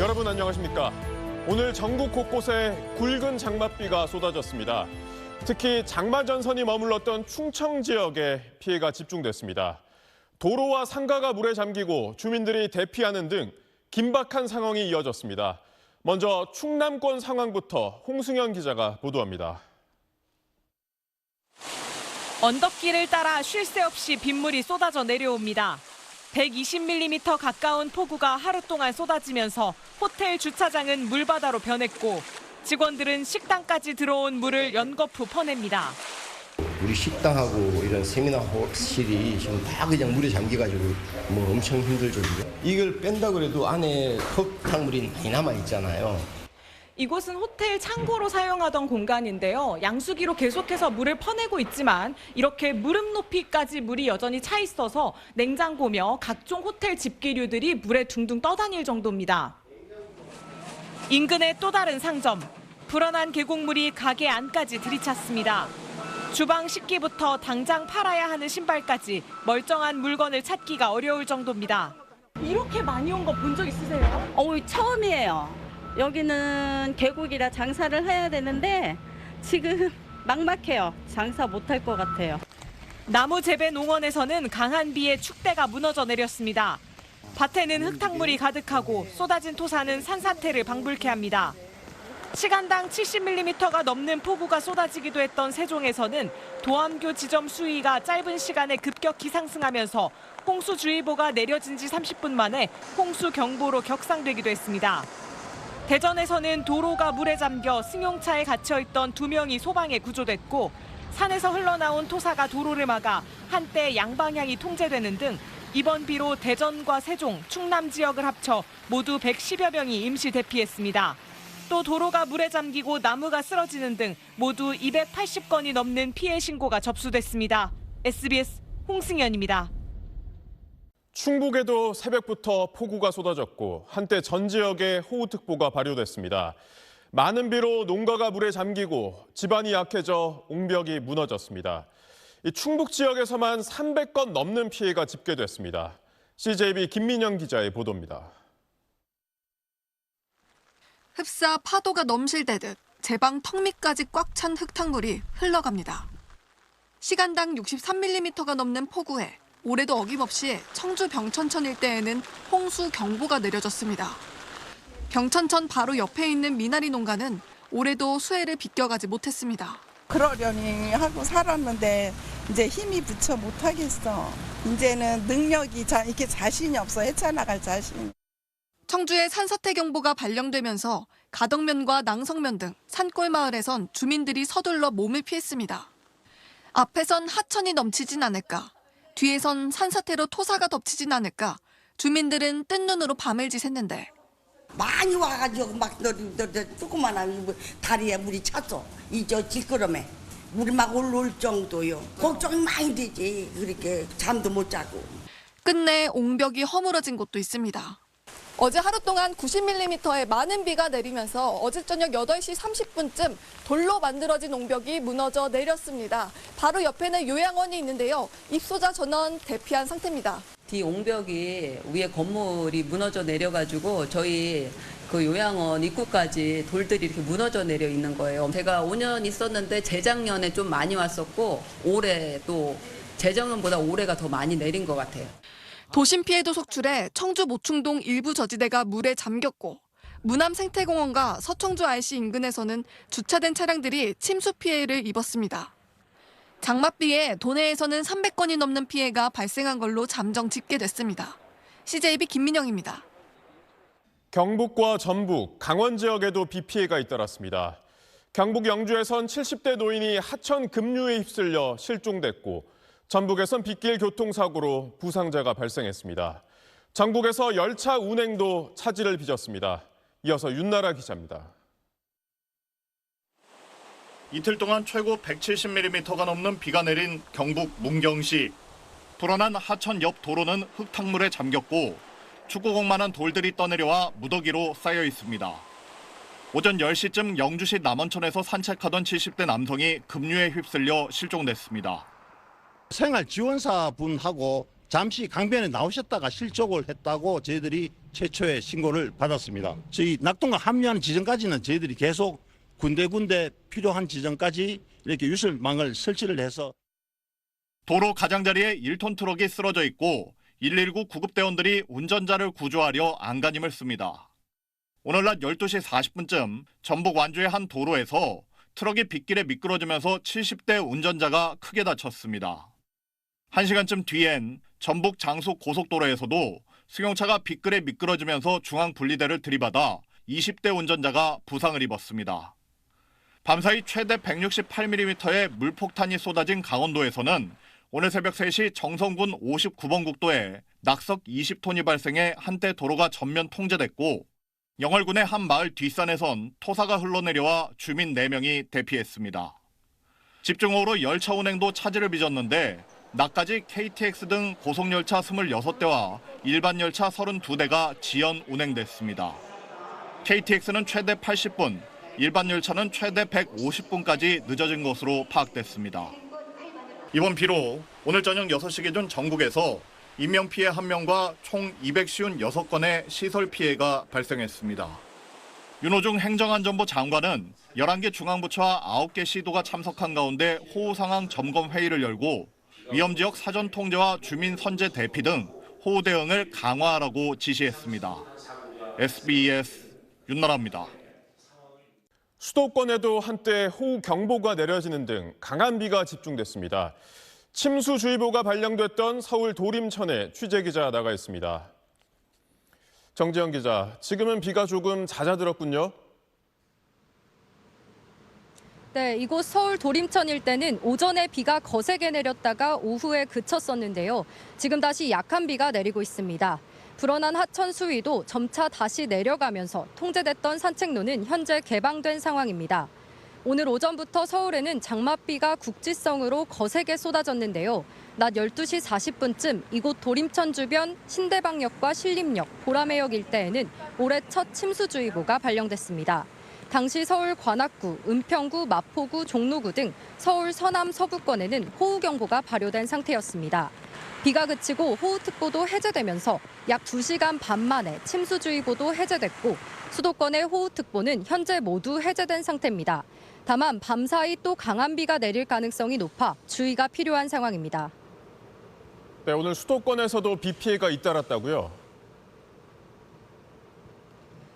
여러분 안녕하십니까? 오늘 전국 곳곳에 굵은 장맛비가 쏟아졌습니다. 특히 장마 전선이 머물렀던 충청 지역에 피해가 집중됐습니다. 도로와 상가가 물에 잠기고 주민들이 대피하는 등 긴박한 상황이 이어졌습니다. 먼저 충남권 상황부터 홍승현 기자가 보도합니다. 언덕길을 따라 쉴 새 없이 빗물이 쏟아져 내려옵니다. 120mm 가까운 폭우가 하루 동안 쏟아지면서 호텔 주차장은 물바다로 변했고 직원들은 식당까지 들어온 물을 연거푸 퍼냅니다. 우리 식당하고 이런 세미나실이 지금 다 그냥 물에 잠겨가지고 엄청 힘들죠. 이걸 뺀다 그래도 안에 흙탕물이 많이 남아 있잖아요. 이곳은 호텔 창고로 사용하던 공간인데요. 양수기로 계속해서 물을 퍼내고 있지만 이렇게 무릎 높이까지 물이 여전히 차 있어서 냉장고며 각종 호텔 집기류들이 물에 둥둥 떠다닐 정도입니다. 인근의 또 다른 상점. 불어난 계곡물이 가게 안까지 들이찼습니다. 주방 식기부터 당장 팔아야 하는 신발까지 멀쩡한 물건을 찾기가 어려울 정도입니다. 이렇게 많이 온 거 본 적 있으세요? 처음이에요. 여기는 계곡이라 장사를 해야 되는데 지금 막막해요. 장사 못할 것 같아요. 나무 재배 농원에서는 강한 비에 축대가 무너져 내렸습니다. 밭에는 흙탕물이 가득하고 쏟아진 토사는 산사태를 방불케 합니다. 시간당 70mm가 넘는 폭우가 쏟아지기도 했던 세종에서는 도암교 지점 수위가 짧은 시간에 급격히 상승하면서 홍수주의보가 내려진 지 30분 만에 홍수경보로 격상되기도 했습니다. 대전에서는 도로가 물에 잠겨 승용차에 갇혀있던 2명이 소방에 구조됐고 산에서 흘러나온 토사가 도로를 막아 한때 양방향이 통제되는 등 이번 비로 대전과 세종, 충남 지역을 합쳐 모두 110여 명이 임시 대피했습니다. 또 도로가 물에 잠기고 나무가 쓰러지는 등 모두 280건이 넘는 피해 신고가 접수됐습니다. SBS 홍승현입니다. 충북에도 새벽부터 폭우가 쏟아졌고 한때 전 지역에 호우특보가 발효됐습니다. 많은 비로 농가가 물에 잠기고 집안이 약해져 옹벽이 무너졌습니다. 이 충북 지역에서만 300건 넘는 피해가 집계됐습니다. CJB 김민영 기자의 보도입니다. 흡사 파도가 넘실대듯 제방 턱 밑까지 꽉 찬 흙탕물이 흘러갑니다. 시간당 63mm가 넘는 폭우에 올해도 어김없이 청주 병천천 일대에는 홍수 경보가 내려졌습니다. 병천천 바로 옆에 있는 미나리 농가는 올해도 수해를 비껴가지 못했습니다. 그러려니 하고 살았는데 이제 힘이 붙여 못하겠어. 이제는 능력이 이렇게 자신이 없어. 헤쳐나갈 자신. 청주에 산사태 경보가 발령되면서 가덕면과 낭성면 등 산골 마을에선 주민들이 서둘러 몸을 피했습니다. 앞에선 하천이 넘치진 않을까, 뒤에선 산사태로 토사가 덮치진 않을까 주민들은 뜬 눈으로 밤을 지샜는데 많이 와가지고 막 조그만한 다리에 물이 찼어. 이 저 질끄러움에 물이 막 올라올 정도요. 걱정이 많이 되지. 그렇게 잠도 못 자고. 끝내 옹벽이 허물어진 곳도 있습니다. 어제 하루 동안 90mm의 많은 비가 내리면서 어제 저녁 8시 30분쯤 돌로 만들어진 옹벽이 무너져 내렸습니다. 바로 옆에는 요양원이 있는데요. 입소자 전원 대피한 상태입니다. 뒤 옹벽이 위에 건물이 무너져 내려가지고 저희 그 요양원 입구까지 돌들이 이렇게 무너져 내려 있는 거예요. 제가 5년 있었는데 재작년에 좀 많이 왔었고 올해 또 재작년보다 올해가 더 많이 내린 것 같아요. 도심 피해도 속출해 청주 모충동 일부 저지대가 물에 잠겼고 무남 생태공원과 서청주 RC 인근에서는 주차된 차량들이 침수 피해를 입었습니다. 장맛비에 도내에서는 300건이 넘는 피해가 발생한 걸로 잠정 집계됐습니다. CJB 김민영입니다. 경북과 전북, 강원 지역에도 비 피해가 잇따랐습니다. 경북 영주에선 70대 노인이 하천 급류에 휩쓸려 실종됐고 전북에선 빗길 교통사고로 부상자가 발생했습니다. 전국에서 열차 운행도 차질을 빚었습니다. 이어서 윤나라 기자입니다. 이틀 동안 최고 170mm가 넘는 비가 내린 경북 문경시. 불어난 하천 옆 도로는 흙탕물에 잠겼고 축구공만한 돌들이 떠내려와 무더기로 쌓여 있습니다. 오전 10시쯤 영주시 남원천에서 산책하던 70대 남성이 급류에 휩쓸려 실종됐습니다. 생활지원사 분하고 잠시 강변에 나오셨다가 실족을 했다고 저희들이 최초의 신고를 받았습니다. 저희 낙동강 합류하는 지점까지는 저희들이 계속 군데군데 필요한 지점까지 이렇게 유설망을 설치를 해서 도로 가장자리에 1톤 트럭이 쓰러져 있고 119 구급대원들이 운전자를 구조하려 안간힘을 씁니다. 오늘 낮 12시 40분쯤 전북 완주의 한 도로에서 트럭이 빗길에 미끄러지면서 70대 운전자가 크게 다쳤습니다. 1시간쯤 뒤엔 전북 장수 고속도로에서도 승용차가 빗길에 미끄러지면서 중앙 분리대를 들이받아 20대 운전자가 부상을 입었습니다. 밤사이 최대 168mm의 물폭탄이 쏟아진 강원도에서는 오늘 새벽 3시 정성군 59번 국도에 낙석 20톤이 발생해 한때 도로가 전면 통제됐고 영월군의 한 마을 뒷산에선 토사가 흘러내려와 주민 4명이 대피했습니다. 집중호우로 열차 운행도 차질을 빚었는데 낮까지 KTX 등 고속열차 26대와 일반 열차 32대가 지연 운행됐습니다. KTX는 최대 80분, 일반 열차는 최대 150분까지 늦어진 것으로 파악됐습니다. 이번 비로 오늘 저녁 6시 기준 전국에서 인명피해 1명과 총 256건의 시설 피해가 발생했습니다. 윤호중 행정안전부 장관은 11개 중앙부처와 9개 시도가 참석한 가운데 호우 상황 점검 회의를 열고 위험지역 사전 통제와 주민 선제 대피 등 호우 대응을 강화하라고 지시했습니다. SBS 윤나라입니다. 수도권에도 한때 호우 경보가 내려지는 등 강한 비가 집중됐습니다. 침수주의보가 발령됐던 서울 도림천에 취재기자 나가 있습니다. 정지영 기자, 지금은 비가 조금 잦아들었군요. 네, 이곳 서울 도림천 일대는 오전에 비가 거세게 내렸다가 오후에 그쳤었는데요. 지금 다시 약한 비가 내리고 있습니다. 불어난 하천 수위도 점차 다시 내려가면서 통제됐던 산책로는 현재 개방된 상황입니다. 오늘 오전부터 서울에는 장맛비가 국지성으로 거세게 쏟아졌는데요. 낮 12시 40분쯤 이곳 도림천 주변 신대방역과 신림역, 보라매역 일대에는 올해 첫 침수주의보가 발령됐습니다. 당시 서울 관악구, 은평구, 마포구, 종로구 등 서울 서남 서부권에는 호우경보가 발효된 상태였습니다. 비가 그치고 호우특보도 해제되면서 약 2시간 반 만에 침수주의보도 해제됐고 수도권의 호우특보는 현재 모두 해제된 상태입니다. 다만 밤사이 또 강한 비가 내릴 가능성이 높아 주의가 필요한 상황입니다. 네, 오늘 수도권에서도 비 피해가 잇따랐다고요?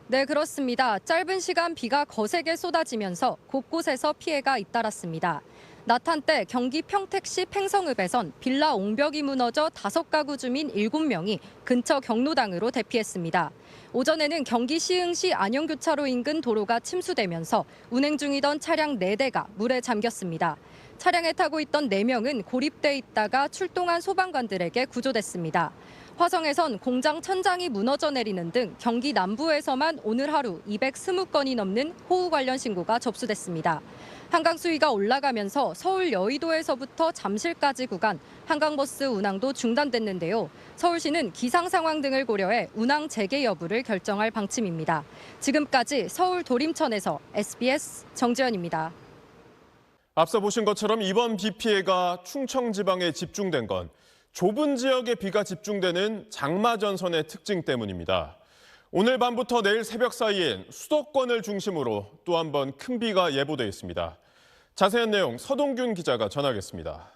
네, 그렇습니다. 짧은 시간 비가 거세게 쏟아지면서 곳곳에서 피해가 잇따랐습니다. 낮 한때 경기 평택시 팽성읍에선 빌라 옹벽이 무너져 5가구 주민 7명이 근처 경로당으로 대피했습니다. 오전에는 경기 시흥시 안영교차로 인근 도로가 침수되면서 운행 중이던 차량 4대가 물에 잠겼습니다. 차량에 타고 있던 4명은 고립돼 있다가 출동한 소방관들에게 구조됐습니다. 화성에선 공장 천장이 무너져 내리는 등 경기 남부에서만 오늘 하루 220건이 넘는 호우 관련 신고가 접수됐습니다. 한강 수위가 올라가면서 서울 여의도에서부터 잠실까지 구간 한강버스 운항도 중단됐는데요. 서울시는 기상 상황 등을 고려해 운항 재개 여부를 결정할 방침입니다. 지금까지 서울 도림천에서 SBS 정지연입니다. 앞서 보신 것처럼 이번 비 피해가 충청 지방에 집중된 건 좁은 지역에 비가 집중되는 장마전선의 특징 때문입니다. 오늘 밤부터 내일 새벽 사이엔 수도권을 중심으로 또 한 번 큰 비가 예보돼 있습니다. 자세한 내용 서동균 기자가 전하겠습니다.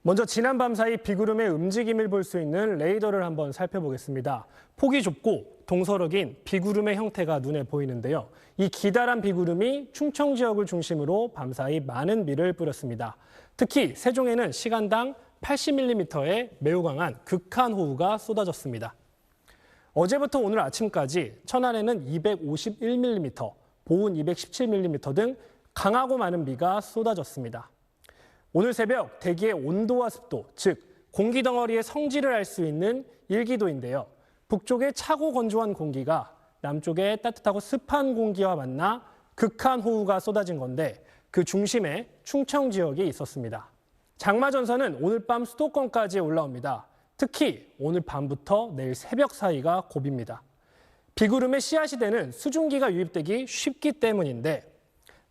먼저 지난 밤 사이 비구름의 움직임을 볼 수 있는 레이더를 한번 살펴보겠습니다. 폭이 좁고 동서력인 비구름의 형태가 눈에 보이는데요. 이 기다란 비구름이 충청 지역을 중심으로 밤사이 많은 비를 뿌렸습니다. 특히 세종에는 시간당 80mm의 매우 강한 극한 호우가 쏟아졌습니다. 어제부터 오늘 아침까지 천안에는 251mm, 보은 217mm 등 강하고 많은 비가 쏟아졌습니다. 오늘 새벽 대기의 온도와 습도, 즉 공기 덩어리의 성질을 알 수 있는 일기도인데요. 북쪽의 차고 건조한 공기가 남쪽의 따뜻하고 습한 공기와 만나 극한 호우가 쏟아진 건데 그 중심에 충청 지역이 있었습니다. 장마전선은 오늘 밤 수도권까지 올라옵니다. 특히 오늘 밤부터 내일 새벽 사이가 고비입니다. 비구름의 씨앗이 되는 수증기가 유입되기 쉽기 때문인데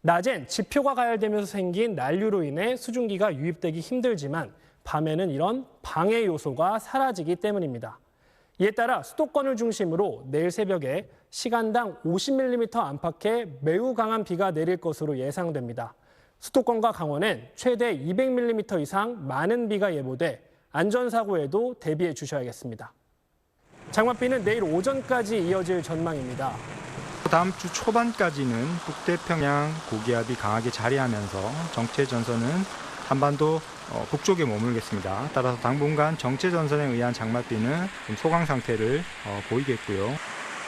낮엔 지표가 가열되면서 생긴 난류로 인해 수증기가 유입되기 힘들지만 밤에는 이런 방해 요소가 사라지기 때문입니다. 이에 따라 수도권을 중심으로 내일 새벽에 시간당 50mm 안팎의 매우 강한 비가 내릴 것으로 예상됩니다. 수도권과 강원엔 최대 200mm 이상 많은 비가 예보돼 안전사고에도 대비해 주셔야겠습니다. 장맛비는 내일 오전까지 이어질 전망입니다. 다음 주 초반까지는 북태평양 고기압이 강하게 자리하면서 정체전선은 한반도 북쪽에 머물겠습니다. 따라서 당분간 정체전선에 의한 장맛비는 좀 소강 상태를 보이겠고요.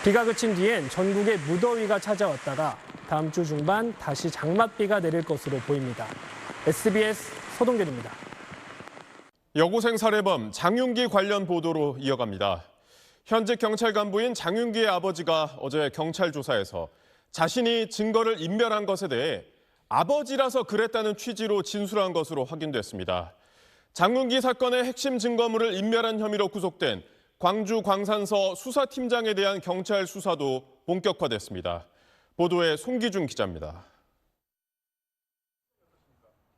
비가 그친 뒤엔 전국에 무더위가 찾아왔다가 다음 주 중반 다시 장맛비가 내릴 것으로 보입니다. SBS 서동결입니다. 여고생 살해범 장윤기 관련 보도로 이어갑니다. 현직 경찰 간부인 장윤기의 아버지가 어제 경찰 조사에서 자신이 증거를 인멸한 것에 대해 아버지라서 그랬다는 취지로 진술한 것으로 확인됐습니다. 장윤기 사건의 핵심 증거물을 인멸한 혐의로 구속된 광주 광산서 수사팀장에 대한 경찰 수사도 본격화됐습니다. 보도에 송기준 기자입니다.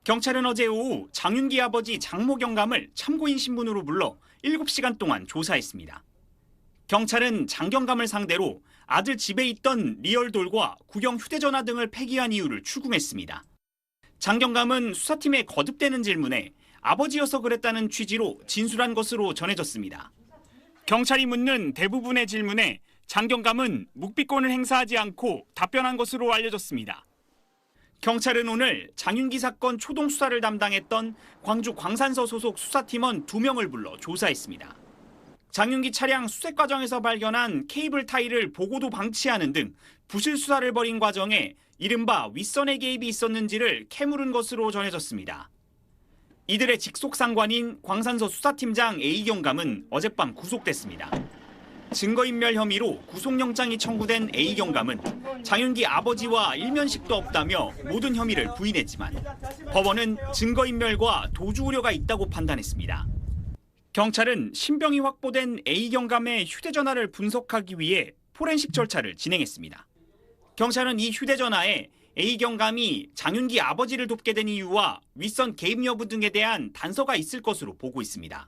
경찰은 어제 오후 장윤기 아버지 장모 경감을 참고인 신분으로 불러 7시간 동안 조사했습니다. 경찰은 장 경감을 상대로 아들 집에 있던 리얼돌과 구경 휴대전화 등을 폐기한 이유를 추궁했습니다. 장 경감은 수사팀의 거듭되는 질문에 아버지여서 그랬다는 취지로 진술한 것으로 전해졌습니다. 경찰이 묻는 대부분의 질문에 장 경감은 묵비권을 행사하지 않고 답변한 것으로 알려졌습니다. 경찰은 오늘 장윤기 사건 초동 수사를 담당했던 광주 광산서 소속 수사팀원 2명을 불러 조사했습니다. 장윤기 차량 수색 과정에서 발견한 케이블 타이를 보고도 방치하는 등 부실 수사를 벌인 과정에 이른바 윗선의 개입이 있었는지를 캐물은 것으로 전해졌습니다. 이들의 직속 상관인 광산서 수사팀장 A 경감은 어젯밤 구속됐습니다. 증거인멸 혐의로 구속영장이 청구된 A 경감은 장윤기 아버지와 일면식도 없다며 모든 혐의를 부인했지만 법원은 증거인멸과 도주 우려가 있다고 판단했습니다. 경찰은 신병이 확보된 A 경감의 휴대전화를 분석하기 위해 포렌식 절차를 진행했습니다. 경찰은 이 휴대전화에 A 경감이 장윤기 아버지를 돕게 된 이유와 윗선 개입 여부 등에 대한 단서가 있을 것으로 보고 있습니다.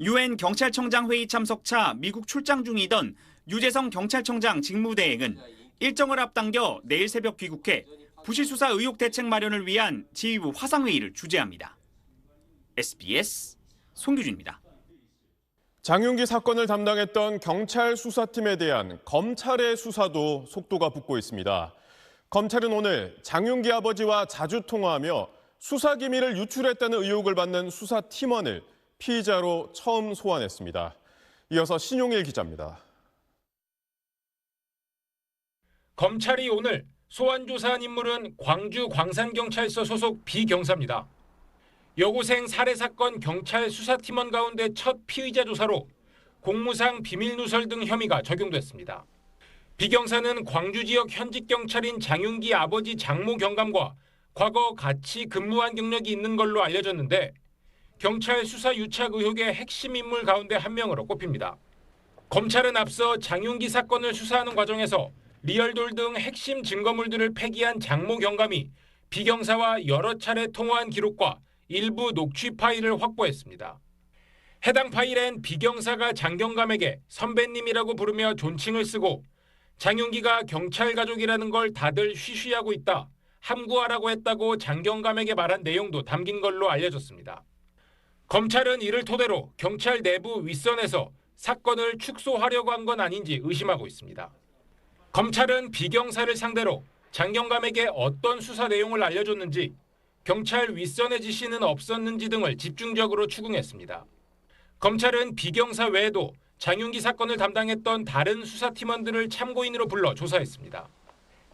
UN 경찰청장 회의 참석차 미국 출장 중이던 유재성 경찰청장 직무대행은 일정을 앞당겨 내일 새벽 귀국해 부실수사 의혹 대책 마련을 위한 지휘부 화상회의를 주재합니다. SBS 송규준입니다. 장윤기 사건을 담당했던 경찰 수사팀에 대한 검찰의 수사도 속도가 붙고 있습니다. 검찰은 오늘 장윤기 아버지와 자주 통화하며 수사 기밀을 유출했다는 의혹을 받는 수사팀원을 피의자로 처음 소환했습니다. 이어서 신용일 기자입니다. 검찰이 오늘 소환 조사한 인물은 광주 광산경찰서 소속 비경사입니다. 여고생 살해 사건 경찰 수사팀원 가운데 첫 피의자 조사로 공무상 비밀 누설 등 혐의가 적용됐습니다. 비경사는 광주 지역 현직 경찰인 장윤기 아버지 장모 경감과 과거 같이 근무한 경력이 있는 걸로 알려졌는데 경찰 수사 유착 의혹의 핵심 인물 가운데 한 명으로 꼽힙니다. 검찰은 앞서 장윤기 사건을 수사하는 과정에서 리얼돌 등 핵심 증거물들을 폐기한 장모 경감이 비경사와 여러 차례 통화한 기록과 일부 녹취 파일을 확보했습니다. 해당 파일엔 비경사가 장 경감에게 선배님이라고 부르며 존칭을 쓰고 장윤기가 경찰 가족이라는 걸 다들 쉬쉬하고 있다, 함구하라고 했다고 장 경감에게 말한 내용도 담긴 걸로 알려졌습니다. 검찰은 이를 토대로 경찰 내부 윗선에서 사건을 축소하려고 한 건 아닌지 의심하고 있습니다. 검찰은 비경사를 상대로 장 경감에게 어떤 수사 내용을 알려줬는지, 경찰 윗선의 지시는 없었는지 등을 집중적으로 추궁했습니다. 검찰은 비경사 외에도 장윤기 사건을 담당했던 다른 수사팀원들을 참고인으로 불러 조사했습니다.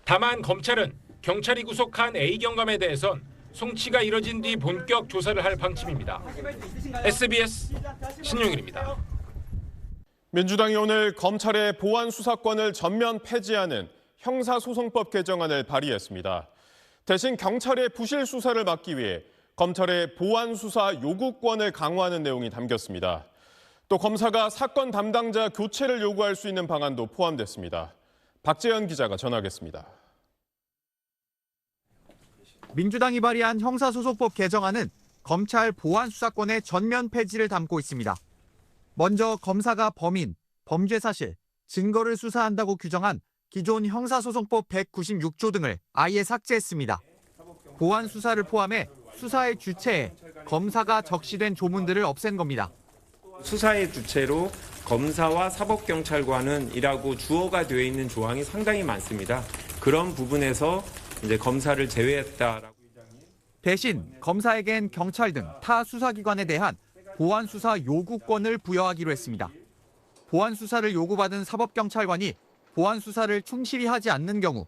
다만 검찰은 경찰이 구속한 A 경감에 대해선 송치가 이뤄진 뒤 본격 조사를 할 방침입니다. SBS 신용일입니다. 민주당이 오늘 검찰의 보안 수사권을 전면 폐지하는 형사소송법 개정안을 발의했습니다. 대신 경찰의 부실 수사를 막기 위해 검찰의 보안 수사 요구권을 강화하는 내용이 담겼습니다. 또 검사가 사건 담당자 교체를 요구할 수 있는 방안도 포함됐습니다. 박재현 기자가 전하겠습니다. 민주당이 발의한 형사소송법 개정안은 검찰 보안 수사권의 전면 폐지를 담고 있습니다. 먼저 검사가 범인, 범죄 사실, 증거를 수사한다고 규정한 기존 형사소송법 196조 등을 아예 삭제했습니다. 보안 수사를 포함해 수사의 주체에 검사가 적시된 조문들을 없앤 겁니다. 수사의 주체로 검사와 사법경찰관은 이라고 주어가 되어 있는 조항이 상당히 많습니다. 그런 부분에서 이제 검사를 제외했다라고. 대신 검사에겐 경찰 등 타 수사기관에 대한 보안 수사 요구권을 부여하기로 했습니다. 보안 수사를 요구받은 사법경찰관이 보안 수사를 충실히 하지 않는 경우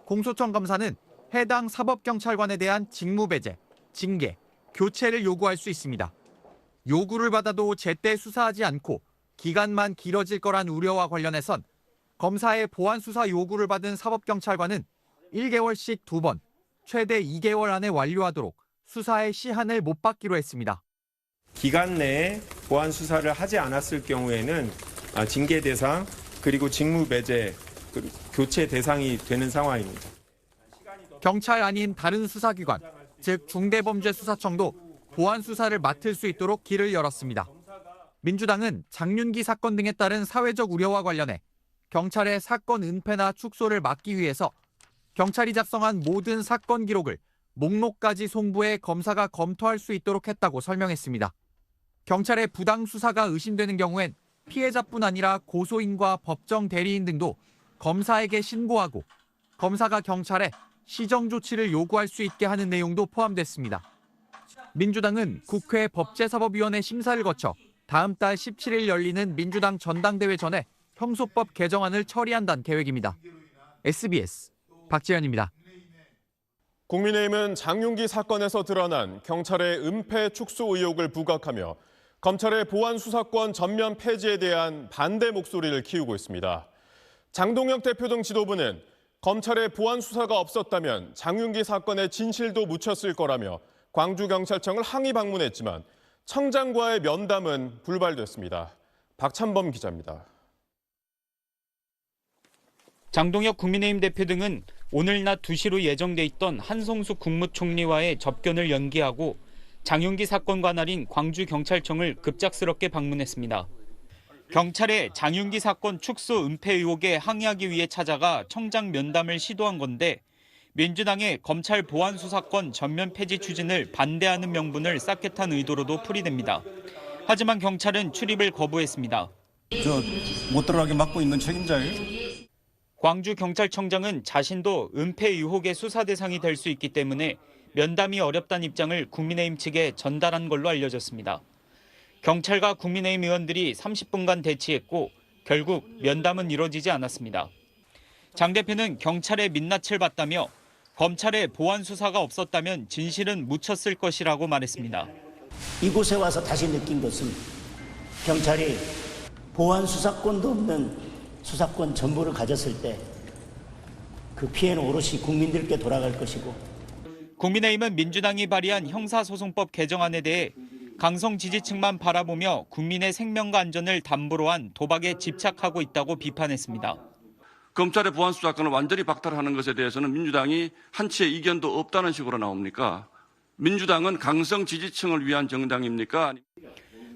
공소청 검사는 해당 사법경찰관에 대한 직무배제, 징계, 교체를 요구할 수 있습니다. 요구를 받아도 제때 수사하지 않고 기간만 길어질 거란 우려와 관련해선 검사의 보안 수사 요구를 받은 사법경찰관은 1개월씩 2번, 최대 2개월 안에 완료하도록 수사의 시한을 못 받기로 했습니다. 기간 내에 보안 수사를 하지 않았을 경우에는 징계 대상 그리고 직무 배제, 교체 대상이 되는 상황입니다. 경찰 아닌 다른 수사기관, 즉 중대범죄수사청도 보안 수사를 맡을 수 있도록 길을 열었습니다. 민주당은 장윤기 사건 등에 따른 사회적 우려와 관련해 경찰의 사건 은폐나 축소를 막기 위해서 경찰이 작성한 모든 사건 기록을 목록까지 송부해 검사가 검토할 수 있도록 했다고 설명했습니다. 경찰의 부당 수사가 의심되는 경우엔 피해자뿐 아니라 고소인과 법정 대리인 등도 검사에게 신고하고 검사가 경찰에 시정 조치를 요구할 수 있게 하는 내용도 포함됐습니다. 민주당은 국회 법제사법위원회 심사를 거쳐 다음 달 17일 열리는 민주당 전당대회 전에 형소법 개정안을 처리한다는 계획입니다. SBS 박지현입니다. 국민의힘은 장윤기 사건에서 드러난 경찰의 은폐 축소 의혹을 부각하며 검찰의 보안 수사권 전면 폐지에 대한 반대 목소리를 키우고 있습니다. 장동혁 대표 등 지도부는 검찰의 보안 수사가 없었다면 장윤기 사건의 진실도 묻혔을 거라며 광주경찰청을 항의 방문했지만 청장과의 면담은 불발됐습니다. 박찬범 기자입니다. 장동혁 국민의힘 대표 등은 오늘 낮 2시로 예정돼 있던 한성숙 국무총리와의 접견을 연기하고 장윤기 사건과 날인 광주경찰청을 급작스럽게 방문했습니다. 경찰의 장윤기 사건 축소 은폐 의혹에 항의하기 위해 찾아가 청장 면담을 시도한 건데 민주당의 검찰 보안 수사권 전면 폐지 추진을 반대하는 명분을 쌓게 탄 의도로도 풀이됩니다. 하지만 경찰은 출입을 거부했습니다. 못 들어가게 막고 있는 책임자예요? 광주경찰청장은 자신도 은폐 의혹의 수사 대상이 될 수 있기 때문에 면담이 어렵다는 입장을 국민의힘 측에 전달한 걸로 알려졌습니다. 경찰과 국민의힘 의원들이 30분간 대치했고 결국 면담은 이뤄지지 않았습니다. 장 대표는 경찰의 민낯을 봤다며 검찰의 보안 수사가 없었다면 진실은 묻혔을 것이라고 말했습니다. 이곳에 와서 다시 느낀 것은 경찰이 보안 수사권도 없는 수사권 전부를 가졌을 때 그 피해는 오롯이 국민들께 돌아갈 것이고. 국민의힘은 민주당이 발의한 형사소송법 개정안에 대해 강성 지지층만 바라보며 국민의 생명과 안전을 담보로 한 도박에 집착하고 있다고 비판했습니다. 검찰의 보안 수사권을 완전히 박탈하는 것에 대해서는 민주당이 한치의 이견도 없다는 식으로 나옵니까? 민주당은 강성 지지층을 위한 정당입니까?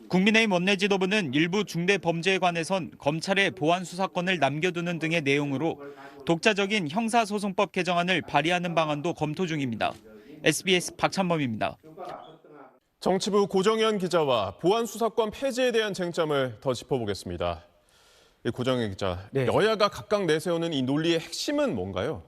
국민의힘 원내지도부는 일부 중대범죄에 관해선 검찰의 보안 수사권을 남겨두는 등의 내용으로 독자적인 형사소송법 개정안을 발의하는 방안도 검토 중입니다. SBS 박찬범입니다. 정치부 고정현 기자와 보안 수사권 폐지에 대한 쟁점을 더 짚어보겠습니다. 고정현 기자, 여야가 각각 내세우는 이 논리의 핵심은 뭔가요?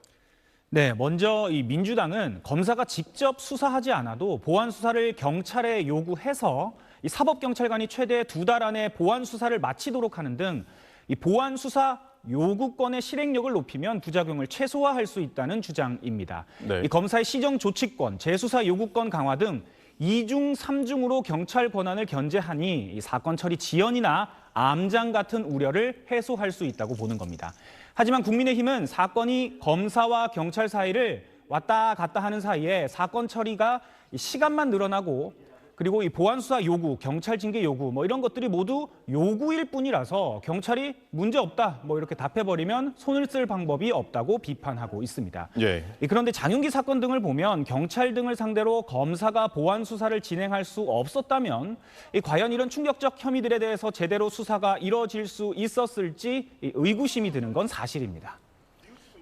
네, 먼저 이 민주당은 검사가 직접 수사하지 않아도 보안 수사를 경찰에 요구해서 이 사법경찰관이 최대 2달 안에 보안 수사를 마치도록 하는 등 이 보안 수사 요구권의 실행력을 높이면 부작용을 최소화할 수 있다는 주장입니다. 이 검사의 시정 조치권, 재수사 요구권 강화 등 2중, 3중으로 경찰 권한을 견제하니 이 사건 처리 지연이나 암장 같은 우려를 해소할 수 있다고 보는 겁니다. 하지만 국민의힘은 사건이 검사와 경찰 사이를 왔다 갔다 하는 사이에 사건 처리가 시간만 늘어나고 그리고 이 보안 수사 요구, 경찰 징계 요구 뭐 이런 것들이 모두 요구일 뿐이라서 경찰이 문제 없다 뭐 이렇게 답해버리면 손을 쓸 방법이 없다고 비판하고 있습니다. 예. 그런데 장윤기 사건 등을 보면 경찰 등을 상대로 검사가 보안 수사를 진행할 수 없었다면 과연 이런 충격적 혐의들에 대해서 제대로 수사가 이뤄질 수 있었을지 의구심이 드는 건 사실입니다.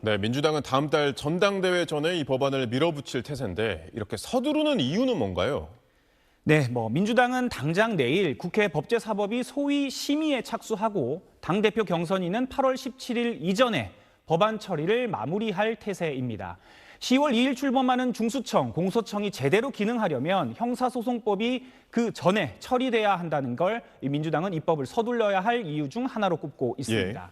네, 민주당은 다음 달 전당대회 전에 이 법안을 밀어붙일 태세인데 이렇게 서두르는 이유는 뭔가요? 네, 민주당은 당장 내일 국회 법제사법이 소위 심의에 착수하고 당대표 경선인은 8월 17일 이전에 법안 처리를 마무리할 태세입니다. 10월 2일 출범하는 중수청, 공소청이 제대로 기능하려면 형사소송법이 그 전에 처리돼야 한다는 걸 민주당은 입법을 서둘러야 할 이유 중 하나로 꼽고 있습니다.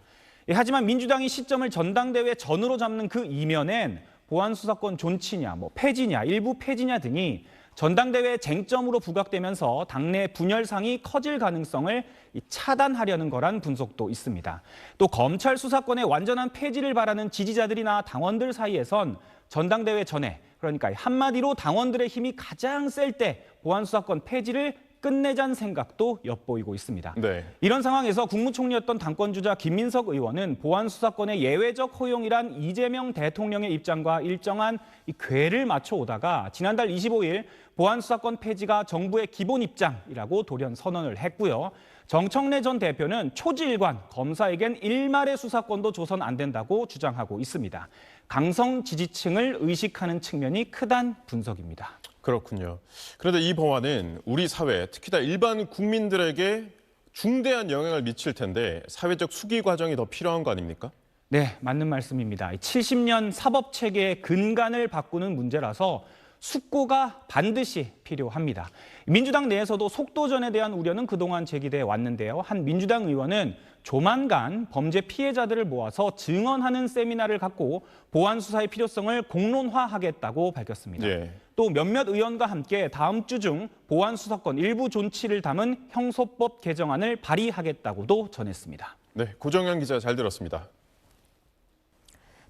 하지만 민주당이 시점을 전당대회 전으로 잡는 그 이면엔 보안수사권 존치냐, 폐지냐, 일부 폐지냐 등이 전당대회 쟁점으로 부각되면서 당내 분열상이 커질 가능성을 차단하려는 거란 분석도 있습니다. 또 검찰 수사권의 완전한 폐지를 바라는 지지자들이나 당원들 사이에선 전당대회 전에, 그러니까 한마디로 당원들의 힘이 가장 셀 때 보안수사권 폐지를 끝내자는 생각도 엿보이고 있습니다. 네. 이런 상황에서 국무총리였던 당권주자 김민석 의원은 보안수사권의 예외적 허용이란 이재명 대통령의 입장과 일정한 궤를 맞춰오다가 지난달 25일 보안수사권 폐지가 정부의 기본 입장이라고 돌연 선언을 했고요. 정청래 전 대표는 초지일관, 검사에겐 일말의 수사권도 줘선 안 된다고 주장하고 있습니다. 강성 지지층을 의식하는 측면이 크단 분석입니다. 그렇군요. 그런데 이 법안은 우리 사회, 특히나 일반 국민들에게 중대한 영향을 미칠 텐데 사회적 수기 과정이 더 필요한 거 아닙니까? 네, 맞는 말씀입니다. 70년 사법체계의 근간을 바꾸는 문제라서 숙고가 반드시 필요합니다. 민주당 내에서도 속도전에 대한 우려는 그동안 제기돼 왔는데요. 한 민주당 의원은 조만간 범죄 피해자들을 모아서 증언하는 세미나를 갖고 보안 수사의 필요성을 공론화하겠다고 밝혔습니다. 예. 또 몇몇 의원과 함께 다음 주 중 보안 수사권 일부 존치를 담은 형소법 개정안을 발의하겠다고도 전했습니다. 네, 고정현 기자 잘 들었습니다.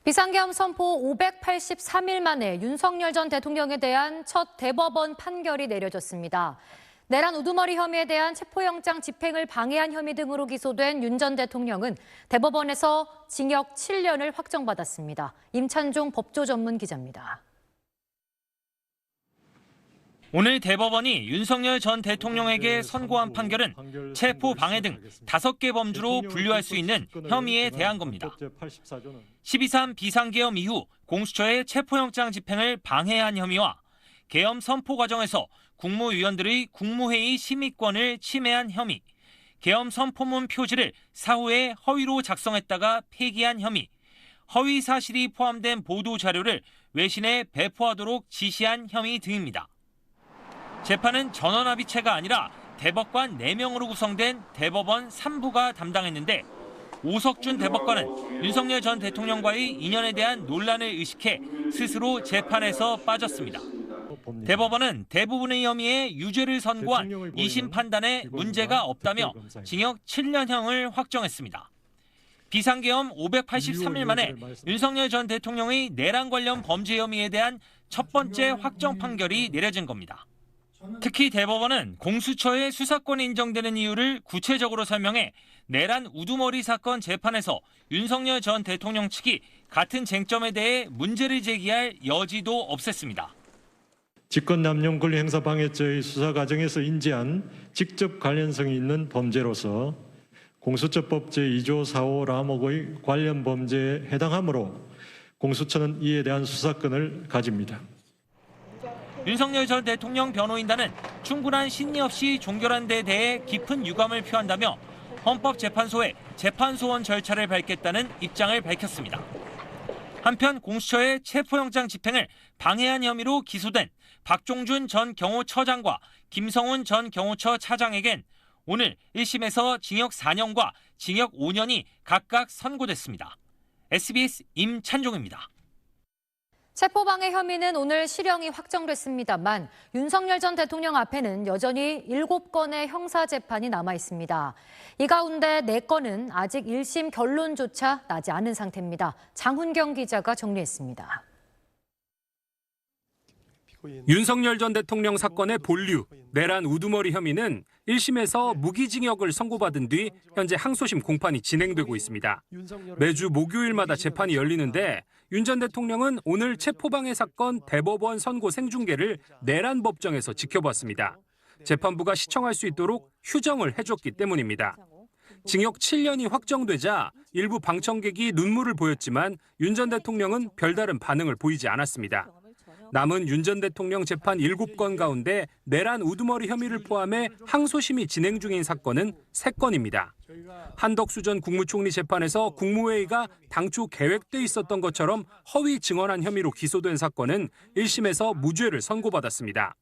비상계엄 선포 583일 만에 윤석열 전 대통령에 대한 첫 대법원 판결이 내려졌습니다. 내란 우두머리 혐의에 대한 체포영장 집행을 방해한 혐의 등으로 기소된 윤 전 대통령은 대법원에서 징역 7년을 확정받았습니다. 임찬종 법조 전문 기자입니다. 오늘 대법원이 윤석열 전 대통령에게 선고한 판결은 체포 방해 등 5개 범주로 분류할 수 있는 혐의에 대한 겁니다. 12.3 비상계엄 이후 공수처의 체포영장 집행을 방해한 혐의와 계엄 선포 과정에서 국무위원들의 국무회의 심의권을 침해한 혐의, 계엄 선포문 표지를 사후에 허위로 작성했다가 폐기한 혐의, 허위 사실이 포함된 보도 자료를 외신에 배포하도록 지시한 혐의 등입니다. 재판은 전원합의체가 아니라 대법관 4명으로 구성된 대법원 3부가 담당했는데 오석준 대법관은 윤석열 전 대통령과의 인연에 대한 논란을 의식해 스스로 재판에서 빠졌습니다. 대법원은 대부분의 혐의에 유죄를 선고한 2심 판단에 문제가 없다며 징역 7년형을 확정했습니다. 비상계엄 583일 만에 윤석열 전 대통령의 내란 관련 범죄 혐의에 대한 첫 번째 확정 판결이 내려진 겁니다. 특히 대법원은 공수처의 수사권이 인정되는 이유를 구체적으로 설명해 내란 우두머리 사건 재판에서 윤석열 전 대통령 측이 같은 쟁점에 대해 문제를 제기할 여지도 없앴습니다. 직권남용 권리행사방해죄의 수사 과정에서 인지한 직접 관련성이 있는 범죄로서 공수처법 제2조 4호 라목의 관련 범죄에 해당하므로 공수처는 이에 대한 수사권을 가집니다. 윤석열 전 대통령 변호인단은 충분한 신의 없이 종결한 데 대해 깊은 유감을 표한다며 헌법재판소에 재판소원 절차를 밟겠다는 입장을 밝혔습니다. 한편 공수처의 체포영장 집행을 방해한 혐의로 기소된 박종준 전 경호처장과 김성훈 전 경호처 차장에겐 오늘 1심에서 징역 4년과 징역 5년이 각각 선고됐습니다. SBS 임찬종입니다. 체포방해 혐의는 오늘 실형이 확정됐습니다만 윤석열 전 대통령 앞에는 여전히 7건의 형사재판이 남아 있습니다. 이 가운데 4건은 아직 1심 결론조차 나지 않은 상태입니다. 장훈경 기자가 정리했습니다. 윤석열 전 대통령 사건의 본류, 내란 우두머리 혐의는 1심에서 무기징역을 선고받은 뒤 현재 항소심 공판이 진행되고 있습니다. 매주 목요일마다 재판이 열리는데 윤 전 대통령은 오늘 체포방해 사건 대법원 선고 생중계를 내란 법정에서 지켜봤습니다. 재판부가 시청할 수 있도록 휴정을 해줬기 때문입니다. 징역 7년이 확정되자 일부 방청객이 눈물을 보였지만 윤 전 대통령은 별다른 반응을 보이지 않았습니다. 남은 윤 전 대통령 재판 7건 가운데 내란 우두머리 혐의를 포함해 항소심이 진행 중인 사건은 3건입니다. 한덕수 전 국무총리 재판에서 국무회의가 당초 계획돼 있었던 것처럼 허위 증언한 혐의로 기소된 사건은 1심에서 무죄를 선고받았습니다.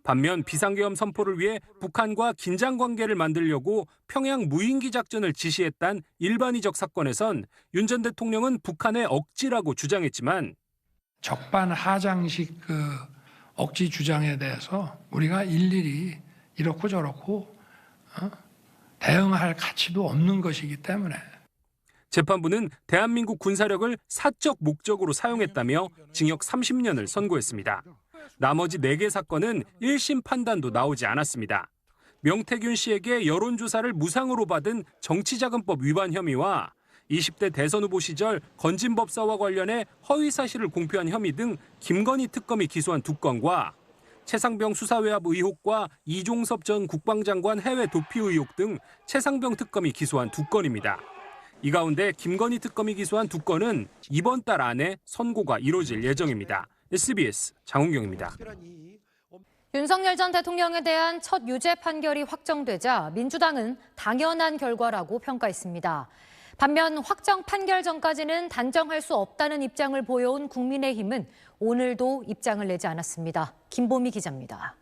반면 비상계엄 선포를 위해 북한과 긴장관계를 만들려고 평양 무인기 작전을 지시했단 일반이적 사건에선 윤 전 대통령은 북한의 억지라고 주장했지만 적반하장식 억지 주장에 대해서 우리가 일일이 이렇고 저렇고 대응할 가치도 없는 것이기 때문에 재판부는 대한민국 군사력을 사적 목적으로 사용했다며 징역 30년을 선고했습니다. 나머지 4개 사건은 1심 판단도 나오지 않았습니다. 명태균 씨에게 여론조사를 무상으로 받은 정치자금법 위반 혐의와 20대 대선 후보 시절 건진법사와 관련해 허위사실을 공표한 혐의 등 김건희 특검이 기소한 2건과 최상병 수사외압 의혹과 이종섭 전 국방장관 해외 도피 의혹 등 최상병 특검이 기소한 2건입니다. 이 가운데 김건희 특검이 기소한 2건은 이번 달 안에 선고가 이뤄질 예정입니다. SBS 장훈경입니다. 윤석열 전 대통령에 대한 첫 유죄 판결이 확정되자 민주당은 당연한 결과라고 평가했습니다. 반면 확정 판결 전까지는 단정할 수 없다는 입장을 보여온 국민의힘은 오늘도 입장을 내지 않았습니다. 김보미 기자입니다.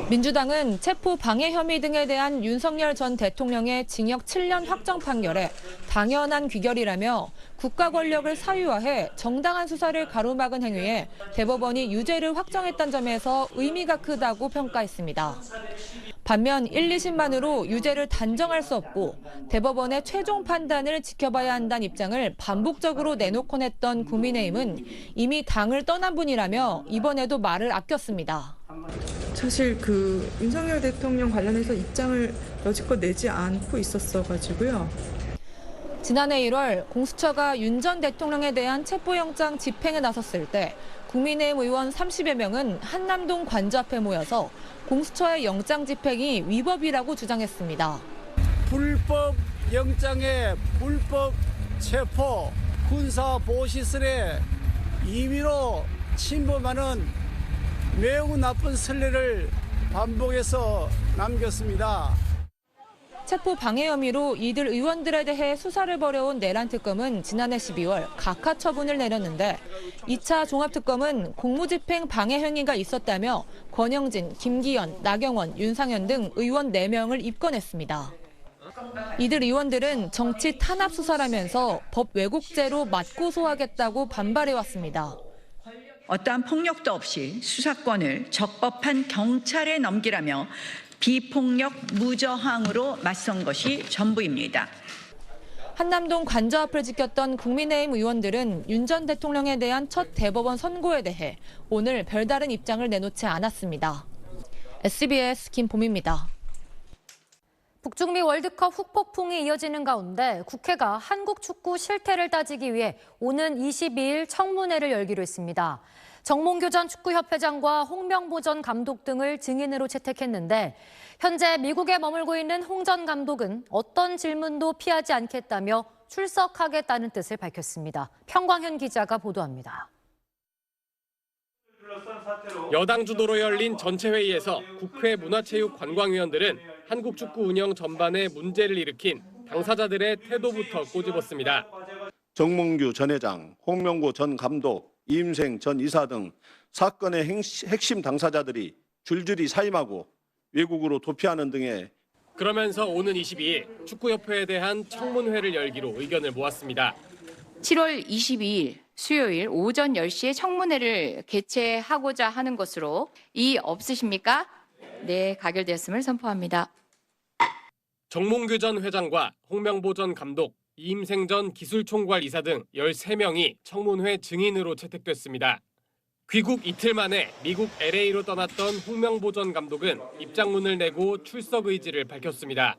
민주당은 체포 방해 혐의 등에 대한 윤석열 전 대통령의 징역 7년 확정 판결에 당연한 귀결이라며 국가 권력을 사유화해 정당한 수사를 가로막은 행위에 대법원이 유죄를 확정했다는 점에서 의미가 크다고 평가했습니다. 반면 1, 2심만으로 유죄를 단정할 수 없고 대법원의 최종 판단을 지켜봐야 한다는 입장을 반복적으로 내놓곤 했던 국민의힘은 이미 당을 떠난 분이라며 이번에도 말을 아꼈습니다. 사실 윤석열 대통령 관련해서 입장을 여지껏 내지 않고 있었어가지고요. 지난해 1월 공수처가 윤 전 대통령에 대한 체포영장 집행에 나섰을 때 국민의힘 의원 30여 명은 한남동 관저 앞에 모여서 공수처의 영장 집행이 위법이라고 주장했습니다. 불법 영장에 불법 체포, 군사보호시설에 임의로 침범하는 매우 나쁜 선례를 반복해서 남겼습니다. 체포 방해 혐의로 이들 의원들에 대해 수사를 벌여온 내란특검은 지난해 12월 각하 처분을 내렸는데 2차 종합특검은 공무집행 방해 행위가 있었다며 권영진, 김기현, 나경원, 윤상현 등 의원 4명을 입건했습니다. 이들 의원들은 정치 탄압 수사라면서 법 왜곡죄로 맞고소하겠다고 반발해왔습니다. 어떠한 폭력도 없이 수사권을 적법한 경찰에 넘기라며 비폭력 무저항으로 맞선 것이 전부입니다. 한남동 관저 앞을 지켰던 국민의힘 의원들은 윤 전 대통령에 대한 첫 대법원 선고에 대해 오늘 별다른 입장을 내놓지 않았습니다. SBS 김봄입니다. 북중미 월드컵 후폭풍이 이어지는 가운데 국회가 한국 축구 실태를 따지기 위해 오는 22일 청문회를 열기로 했습니다. 정몽규 전 축구협회장과 홍명보 전 감독 등을 증인으로 채택했는데 현재 미국에 머물고 있는 홍 전 감독은 어떤 질문도 피하지 않겠다며 출석하겠다는 뜻을 밝혔습니다. 평광현 기자가 보도합니다. 여당 주도로 열린 전체 회의에서 국회 문화체육관광위원들은 한국 축구 운영 전반에 문제를 일으킨 당사자들의 태도부터 꼬집었습니다. 정몽규 전 회장, 홍명보 전 감독, 이임생 전 이사 등 사건의 핵심 당사자들이 줄줄이 사임하고 외국으로 도피하는 등의 그러면서 오는 22일 축구협회에 대한 청문회를 열기로 의견을 모았습니다. 7월 22일 수요일 오전 10시에 청문회를 개최하고자 하는 것으로 이의 없으십니까? 네, 가결되었음을 선포합니다. 정몽규 전 회장과 홍명보 전 감독, 이임생 전 기술총괄 이사 등 13명이 청문회 증인으로 채택됐습니다. 귀국 이틀 만에 미국 LA로 떠났던 홍명보 전 감독은 입장문을 내고 출석 의지를 밝혔습니다.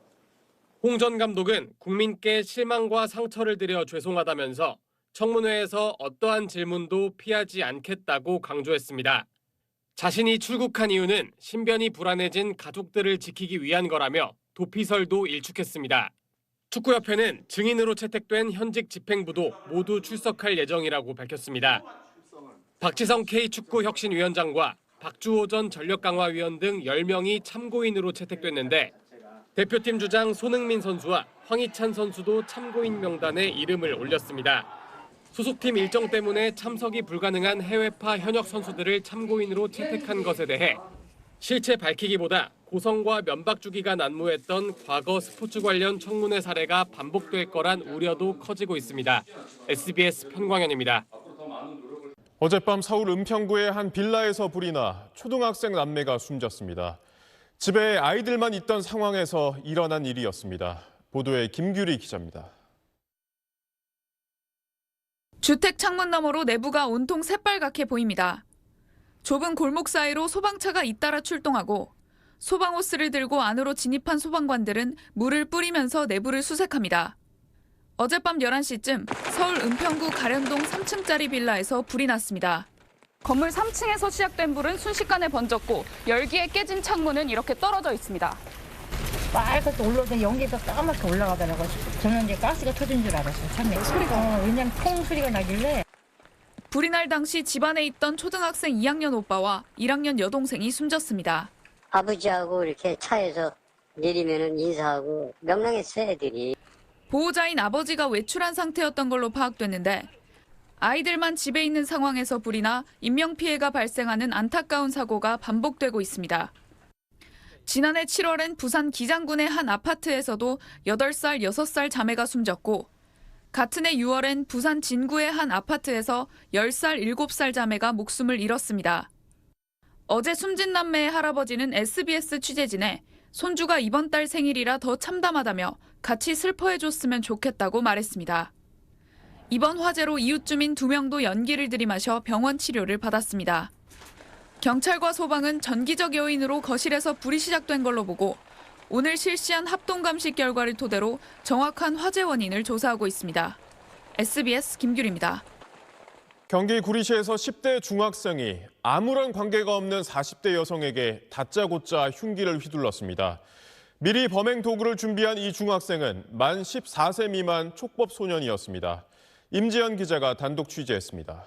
홍 전 감독은 국민께 실망과 상처를 드려 죄송하다면서 청문회에서 어떠한 질문도 피하지 않겠다고 강조했습니다. 자신이 출국한 이유는 신변이 불안해진 가족들을 지키기 위한 거라며 도피설도 일축했습니다. 축구협회는 증인으로 채택된 현직 집행부도 모두 출석할 예정이라고 밝혔습니다. 박지성 K축구혁신위원장과 박주호 전 전력강화위원 등 10명이 참고인으로 채택됐는데 대표팀 주장 손흥민 선수와 황희찬 선수도 참고인 명단에 이름을 올렸습니다. 소속팀 일정 때문에 참석이 불가능한 해외파 현역 선수들을 참고인으로 채택한 것에 대해 실체 밝히기보다 고성과 면박 주기가 난무했던 과거 스포츠 관련 청문회 사례가 반복될 거란 우려도 커지고 있습니다. SBS 편광현입니다. 어젯밤 서울 은평구의 한 빌라에서 불이 나 초등학생 남매가 숨졌습니다. 집에 아이들만 있던 상황에서 일어난 일이었습니다. 보도에 김규리 기자입니다. 주택 창문 너머로 내부가 온통 새빨갛게 보입니다. 좁은 골목 사이로 소방차가 잇따라 출동하고 소방호스를 들고 안으로 진입한 소방관들은 물을 뿌리면서 내부를 수색합니다. 어젯밤 11시쯤 서울 은평구 가련동 3층짜리 빌라에서 불이 났습니다. 건물 3층에서 시작된 불은 순식간에 번졌고 열기에 깨진 창문은 이렇게 떨어져 있습니다. 빨갛게 올라오더니 연기가 까맣게 올라가더라고요. 저는 이제 가스가 터진 줄 알았어요. 처음에. 왜냐면 콩 소리가 나길래. 불이 날 당시 집안에 있던 초등학생 2학년 오빠와 1학년 여동생이 숨졌습니다. 아버지하고 이렇게 차에서 내리면은 인사하고 명랑했어요, 애들이. 보호자인 아버지가 외출한 상태였던 걸로 파악됐는데 아이들만 집에 있는 상황에서 불이 나 인명피해가 발생하는 안타까운 사고가 반복되고 있습니다. 지난해 7월엔 부산 기장군의 한 아파트에서도 8살, 6살 자매가 숨졌고 같은 해 6월엔 부산 진구의 한 아파트에서 10살, 7살 자매가 목숨을 잃었습니다. 어제 숨진 남매의 할아버지는 SBS 취재진에 손주가 이번 달 생일이라 더 참담하다며 같이 슬퍼해줬으면 좋겠다고 말했습니다. 이번 화재로 이웃 주민 2명도 연기를 들이마셔 병원 치료를 받았습니다. 경찰과 소방은 전기적 요인으로 거실에서 불이 시작된 걸로 보고 오늘 실시한 합동감식 결과를 토대로 정확한 화재 원인을 조사하고 있습니다. SBS 김규리입니다. 경기 구리시에서 10대 중학생이 아무런 관계가 없는 40대 여성에게 다짜고짜 흉기를 휘둘렀습니다. 미리 범행 도구를 준비한 이 중학생은 만 14세 미만 촉법 소년이었습니다. 임지연 기자가 단독 취재했습니다.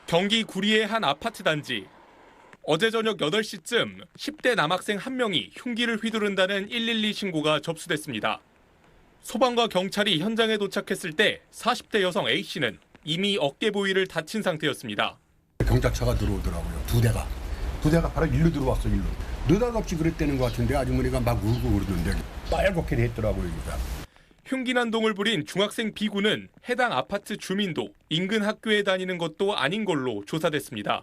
경기 구리의 한 아파트 단지. 어제 저녁 8시쯤 10대 남학생 한 명이 흉기를 휘두른다는 112 신고가 접수됐습니다. 소방과 경찰이 현장에 도착했을 때 40대 여성 A씨는 이미 어깨 부위를 다친 상태였습니다. 경찰차가 들어오더라고요. 두 대가 바로 일로 들어왔어, 일로. 느닷없이 그랬다는 것 같은데 아주머니가 막 울고 그러던데 빨갛게 됐더라고요. 여기가. 흉기 난동을 부린 중학생 B군은 해당 아파트 주민도 인근 학교에 다니는 것도 아닌 걸로 조사됐습니다.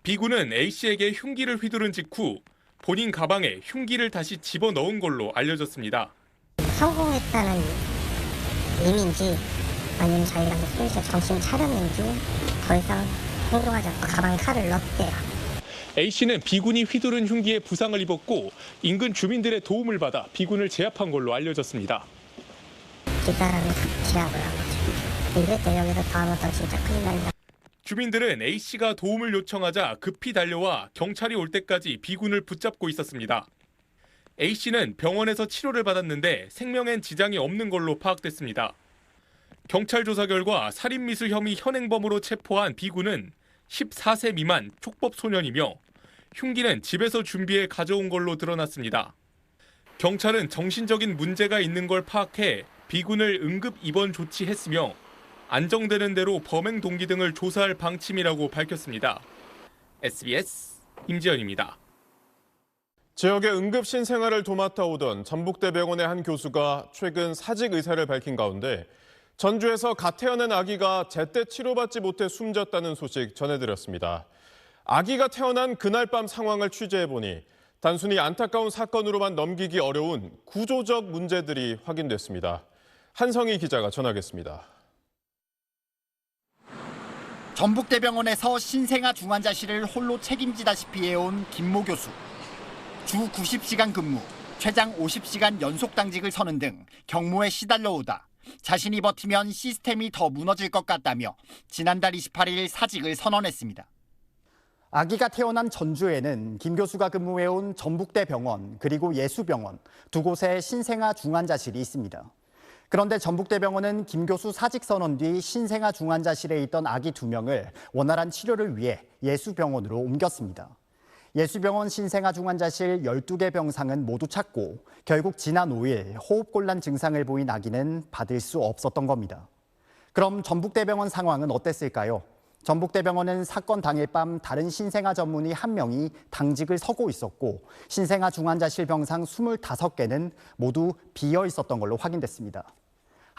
B군은 A씨에게 흉기를 휘두른 직후 본인 가방에 흉기를 다시 집어넣은 걸로 알려졌습니다. 성공했다는 의미인지 아니면 자기가 슬슬 정신 차렸는지 더 이상 행동하지 않고 가방에 칼을 넣었대요. A씨는 B군이 휘두른 흉기에 부상을 입었고 인근 주민들의 도움을 받아 B군을 제압한 걸로 알려졌습니다. 뒷사람이 제압을 한 거죠. 이랬대 여기서 더 하면 더 진짜 큰일 난다. 주민들은 A씨가 도움을 요청하자 급히 달려와 경찰이 올 때까지 B군을 붙잡고 있었습니다. A씨는 병원에서 치료를 받았는데 생명엔 지장이 없는 걸로 파악됐습니다. 경찰 조사 결과 살인미수 혐의 현행범으로 체포한 B군은 14세 미만 촉법 소년이며 흉기는 집에서 준비해 가져온 걸로 드러났습니다. 경찰은 정신적인 문제가 있는 걸 파악해 B군을 응급 입원 조치했으며 안정되는 대로 범행 동기 등을 조사할 방침이라고 밝혔습니다. SBS 임지연입니다. 지역의 응급실 생활을 도맡아 오던 전북대병원의 한 교수가 최근 사직 의사를 밝힌 가운데 전주에서 갓 태어난 아기가 제때 치료받지 못해 숨졌다는 소식 전해드렸습니다. 아기가 태어난 그날 밤 상황을 취재해보니 단순히 안타까운 사건으로만 넘기기 어려운 구조적 문제들이 확인됐습니다. 한성희 기자가 전하겠습니다. 전북대병원에서 신생아 중환자실을 홀로 책임지다시피 해온 김모 교수. 주 90시간 근무, 최장 50시간 연속 당직을 서는 등 경무에 시달려오다 자신이 버티면 시스템이 더 무너질 것 같다며 지난달 28일 사직을 선언했습니다. 아기가 태어난 전주에는 김 교수가 근무해온 전북대병원 그리고 예수병원 두 곳에 신생아 중환자실이 있습니다. 그런데 전북대병원은 김 교수 사직 선언 뒤 신생아 중환자실에 있던 아기 2명을 원활한 치료를 위해 예수병원으로 옮겼습니다. 예수병원 신생아 중환자실 12개 병상은 모두 찼고 결국 지난 5일 호흡곤란 증상을 보인 아기는 받을 수 없었던 겁니다. 그럼 전북대병원 상황은 어땠을까요? 전북대병원은 사건 당일 밤 다른 신생아 전문의 1명이 당직을 서고 있었고 신생아 중환자실 병상 25개는 모두 비어 있었던 걸로 확인됐습니다.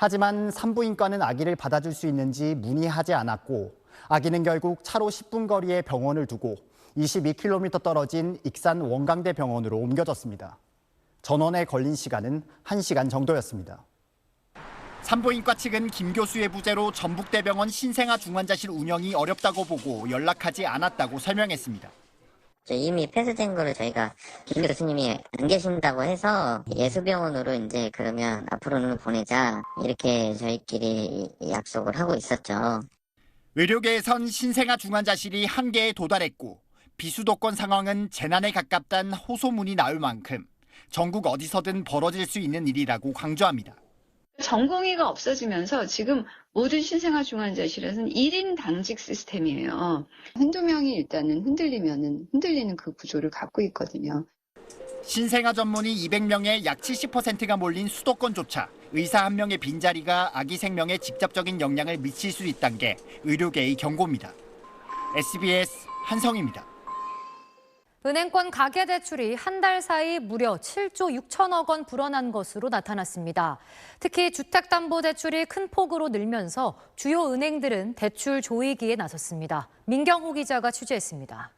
하지만 산부인과는 아기를 받아줄 수 있는지 문의하지 않았고 아기는 결국 차로 10분 거리의 병원을 두고 22km 떨어진 익산 원광대 병원으로 옮겨졌습니다. 전원에 걸린 시간은 1시간 정도였습니다. 산부인과 측은 김 교수의 부재로 전북대병원 신생아 중환자실 운영이 어렵다고 보고 연락하지 않았다고 설명했습니다. 이미 폐쇄된 거를 저희가 김 교수님이 안 계신다고 해서 예수병원으로 이제 그러면 앞으로는 보내자 이렇게 저희끼리 약속을 하고 있었죠. 의료계에선 신생아 중환자실이 한계에 도달했고 비수도권 상황은 재난에 가깝다는 호소문이 나올 만큼 전국 어디서든 벌어질 수 있는 일이라고 강조합니다. 전공의가 없어지면서 지금 모든 신생아 중환자실에서는 1인 당직 시스템이에요. 한두 명이 일단은 흔들리는 그 구조를 갖고 있거든요. 신생아 전문의 200명의 약 70%가 몰린 수도권조차 의사 1명의 빈자리가 아기 생명에 직접적인 영향을 미칠 수 있다는 게 의료계의 경고입니다. SBS 한성희입니다. 은행권 가계대출이 한 달 사이 무려 7조 6천억 원 불어난 것으로 나타났습니다. 특히 주택담보대출이 큰 폭으로 늘면서 주요 은행들은 대출 조이기에 나섰습니다. 민경호 기자가 취재했습니다.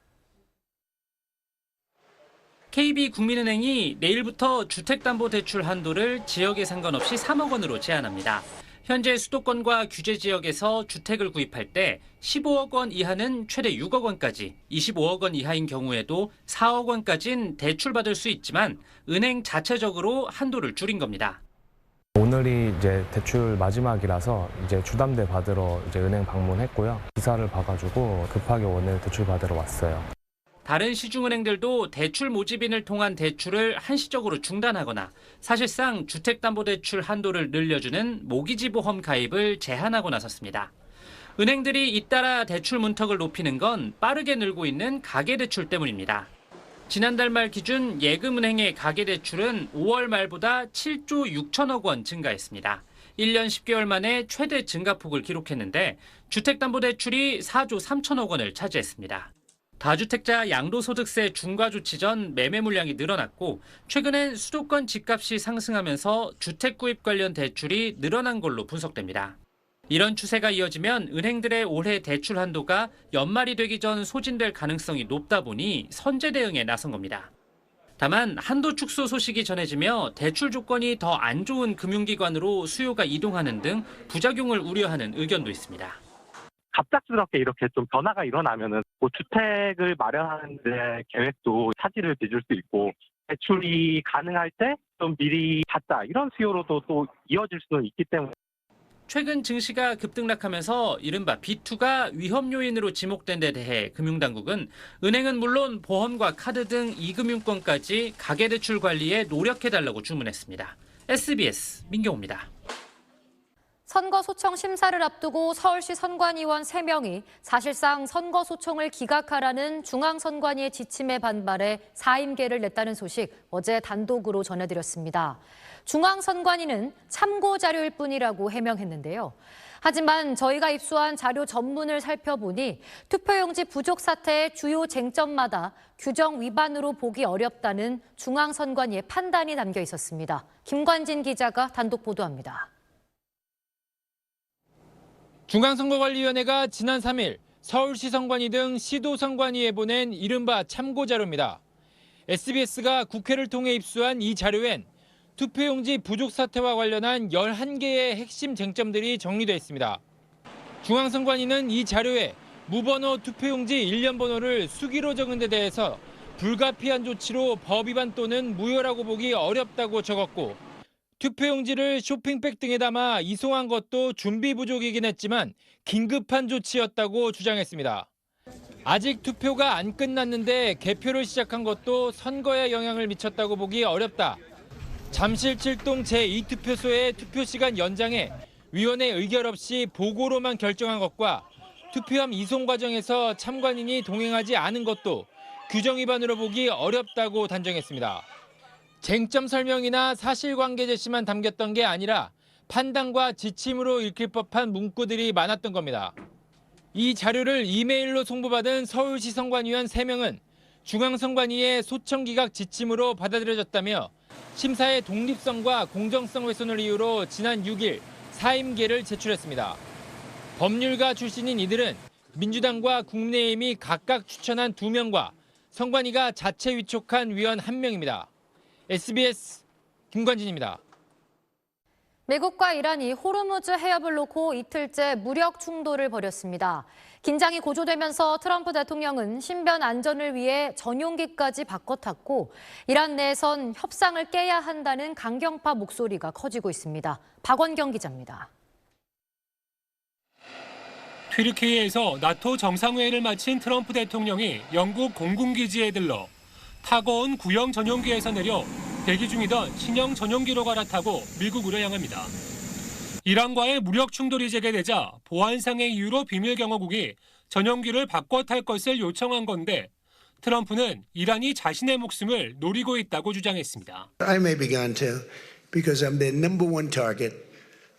KB국민은행이 내일부터 주택담보대출 한도를 지역에 상관없이 3억 원으로 제한합니다. 현재 수도권과 규제 지역에서 주택을 구입할 때 15억 원 이하는 최대 6억 원까지, 25억 원 이하인 경우에도 4억 원까지는 대출받을 수 있지만 은행 자체적으로 한도를 줄인 겁니다. 오늘이 이제 대출 마지막이라서 이제 주담대 받으러 이제 은행 방문했고요. 기사를 봐가지고 급하게 오늘 대출 받으러 왔어요. 다른 시중은행들도 대출 모집인을 통한 대출을 한시적으로 중단하거나 사실상 주택담보대출 한도를 늘려주는 모기지보험 가입을 제한하고 나섰습니다. 은행들이 잇따라 대출 문턱을 높이는 건 빠르게 늘고 있는 가계대출 때문입니다. 지난달 말 기준 예금은행의 가계대출은 5월 말보다 7조 6천억 원 증가했습니다. 1년 10개월 만에 최대 증가폭을 기록했는데 주택담보대출이 4조 3천억 원을 차지했습니다. 다주택자 양도소득세 중과 조치 전 매매 물량이 늘어났고 최근엔 수도권 집값이 상승하면서 주택 구입 관련 대출이 늘어난 걸로 분석됩니다. 이런 추세가 이어지면 은행들의 올해 대출 한도가 연말이 되기 전 소진될 가능성이 높다 보니 선제 대응에 나선 겁니다. 다만 한도 축소 소식이 전해지며 대출 조건이 더 안 좋은 금융기관으로 수요가 이동하는 등 부작용을 우려하는 의견도 있습니다. 갑작스럽게 이렇게 좀 변화가 일어나면은 주택을 마련하는 데 계획도 차질을 빚을 수 있고 대출이 가능할 때 좀 미리 받자 이런 수요로도 또 이어질 수는 있기 때문에 최근 증시가 급등락하면서 이른바 B2가 위험 요인으로 지목된 데 대해 금융당국은 은행은 물론 보험과 카드 등 이금융권까지 가계대출 관리에 노력해달라고 주문했습니다. SBS 민경호입니다. 선거소청 심사를 앞두고 서울시 선관위원 3명이 사실상 선거소청을 기각하라는 중앙선관위의 지침에 반발해 사임계를 냈다는 소식 어제 단독으로 전해드렸습니다. 중앙선관위는 참고 자료일 뿐이라고 해명했는데요. 하지만 저희가 입수한 자료 전문을 살펴보니 투표용지 부족 사태의 주요 쟁점마다 규정 위반으로 보기 어렵다는 중앙선관위의 판단이 담겨 있었습니다. 김관진 기자가 단독 보도합니다. 중앙선거관리위원회가 지난 3일 서울시 선관위 등 시도 선관위에 보낸 이른바 참고 자료입니다. SBS가 국회를 통해 입수한 이 자료엔 투표용지 부족 사태와 관련한 11개의 핵심 쟁점들이 정리돼 있습니다. 중앙선관위는 이 자료에 무번호 투표용지 1년 번호를 수기로 적은 데 대해서 불가피한 조치로 법 위반 또는 무효라고 보기 어렵다고 적었고 투표용지를 쇼핑백 등에 담아 이송한 것도 준비 부족이긴 했지만 긴급한 조치였다고 주장했습니다. 아직 투표가 안 끝났는데 개표를 시작한 것도 선거에 영향을 미쳤다고 보기 어렵다. 잠실 7동 제2투표소의 투표시간 연장에 위원회 의결 없이 보고로만 결정한 것과 투표함 이송 과정에서 참관인이 동행하지 않은 것도 규정 위반으로 보기 어렵다고 단정했습니다. 쟁점 설명이나 사실관계 제시만 담겼던 게 아니라 판단과 지침으로 읽힐 법한 문구들이 많았던 겁니다. 이 자료를 이메일로 송부받은 서울시 선관위원 3명은 중앙선관위의 소청기각 지침으로 받아들여졌다며 심사의 독립성과 공정성 훼손을 이유로 지난 6일 사임계를 제출했습니다. 법률가 출신인 이들은 민주당과 국민의힘이 각각 추천한 2명과 선관위가 자체 위촉한 위원 1명입니다. SBS 김관진입니다. 미국과 이란이 호르무즈 해협을 놓고 이틀째 무력 충돌을 벌였습니다. 긴장이 고조되면서 트럼프 대통령은 신변 안전을 위해 전용기까지 바꿔 탔고 이란 내에선 협상을 깨야 한다는 강경파 목소리가 커지고 있습니다. 박원경 기자입니다. 튀르키예에서 나토 정상회의를 마친 트럼프 대통령이 영국 공군기지에 들러 타고 온 구형 전용기에서 내려 대기 중이던 신형 전용기로 갈아타고 미국으로 향합니다. 이란과의 무력 충돌이 재개되자 보안상의 이유로 비밀 경호국이 전용기를 바꿔 탈 것을 요청한 건데 트럼프는 이란이 자신의 목숨을 노리고 있다고 주장했습니다. I may be gone too, because I'm their number one target.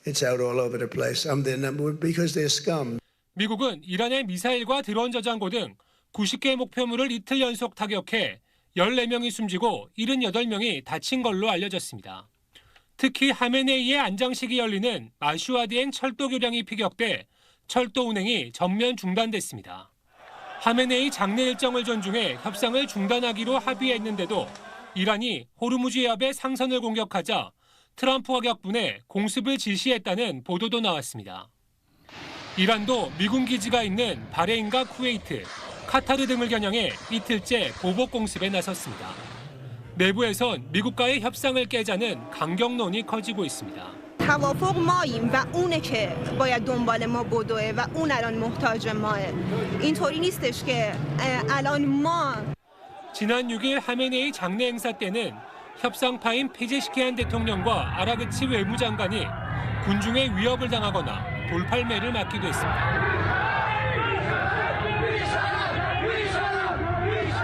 It's out all over the place. I'm their number one because they're scum. 미국은 이란의 미사일과 드론 저장고 등 90개 목표물을 이틀 연속 타격해 14명이 숨지고 78명이 다친 걸로 알려졌습니다. 특히 하메네이의 안장식이 열리는 마슈아디엔 철도 교량이 피격돼 철도 운행이 전면 중단됐습니다. 하메네이 장례 일정을 존중해 협상을 중단하기로 합의했는데도 이란이 호르무즈 해협의 상선을 공격하자 트럼프와 격분해 공습을 지시했다는 보도도 나왔습니다. 이란도 미군 기지가 있는 바레인과 쿠웨이트, 카타르 등을 겨냥해 이틀째 보복 공습에 나섰습니다. 내부에선 미국과의 협상을 깨자는 강경론이 커지고 있습니다. توافق ماییم و اونه که باید دنبال ما بدوه و اون الان محتاج ماه. اینطوری نیستش که الان ما 지난 6일 하메네이 장례 행사 때는 협상파인 페제시키안 대통령과 아라그치 외무장관이 군중의 위협을 당하거나 돌팔매를 맞기도 했습니다.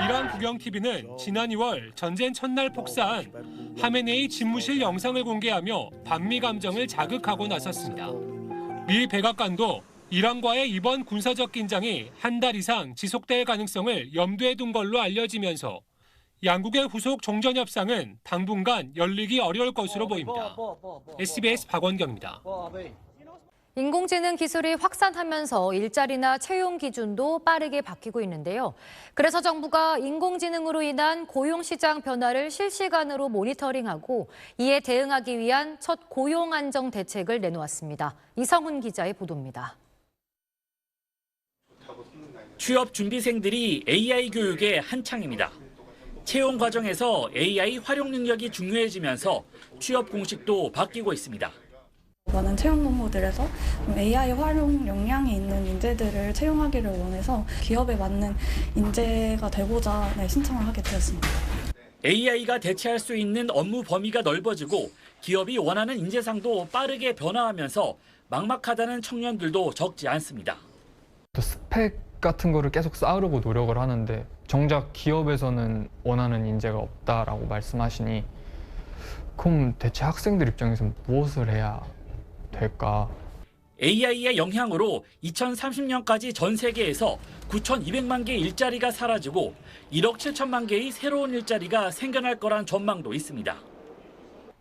이란 국영TV는 지난 2월 전쟁 첫날 폭사한 하메네이 집무실 영상을 공개하며 반미 감정을 자극하고 나섰습니다. 미 백악관도 이란과의 이번 군사적 긴장이 한 달 이상 지속될 가능성을 염두에 둔 걸로 알려지면서 양국의 후속 종전 협상은 당분간 열리기 어려울 것으로 보입니다. SBS 박원경입니다. 인공지능 기술이 확산하면서 일자리나 채용 기준도 빠르게 바뀌고 있는데요. 그래서 정부가 인공지능으로 인한 고용시장 변화를 실시간으로 모니터링하고 이에 대응하기 위한 첫 고용 안정 대책을 내놓았습니다. 이성훈 기자의 보도입니다. 취업 준비생들이 AI 교육에 한창입니다. 채용 과정에서 AI 활용 능력이 중요해지면서 취업 공식도 바뀌고 있습니다. 많은 채용 공고들에서 AI 활용 역량이 있는 인재들을 채용하기를 원해서 기업에 맞는 인재가 되고자 신청을 하게 되었습니다. AI가 대체할 수 있는 업무 범위가 넓어지고 기업이 원하는 인재상도 빠르게 변화하면서 막막하다는 청년들도 적지 않습니다. 스펙 같은 거를 계속 쌓으려고 노력을 하는데 정작 기업에서는 원하는 인재가 없다라고 말씀하시니 그럼 대체 학생들 입장에서 무엇을 해야 될까? AI의 영향으로 2030년까지 전 세계에서 9,200만 개의 일자리가 사라지고 1억 7천만 개의 새로운 일자리가 생겨날 거란 전망도 있습니다.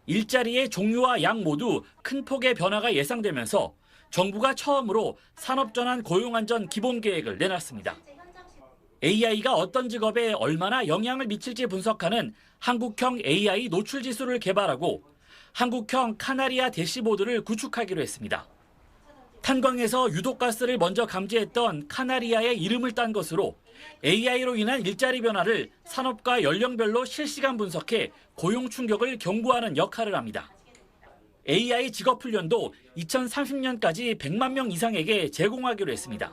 일자리의 종류와 양 모두 큰 폭의 변화가 예상되면서 정부가 처음으로 산업전환 고용안전 기본계획을 내놨습니다. AI가 어떤 직업에 얼마나 영향을 미칠지 분석하는 한국형 AI 노출지수를 개발하고 한국형 카나리아 대시보드를 구축하기로 했습니다. 탄광에서 유독가스를 먼저 감지했던 카나리아의 이름을 딴 것으로 AI로 인한 일자리 변화를 산업과 연령별로 실시간 분석해 고용 충격을 경고하는 역할을 합니다. AI 직업훈련도 2030년까지 100만 명 이상에게 제공하기로 했습니다.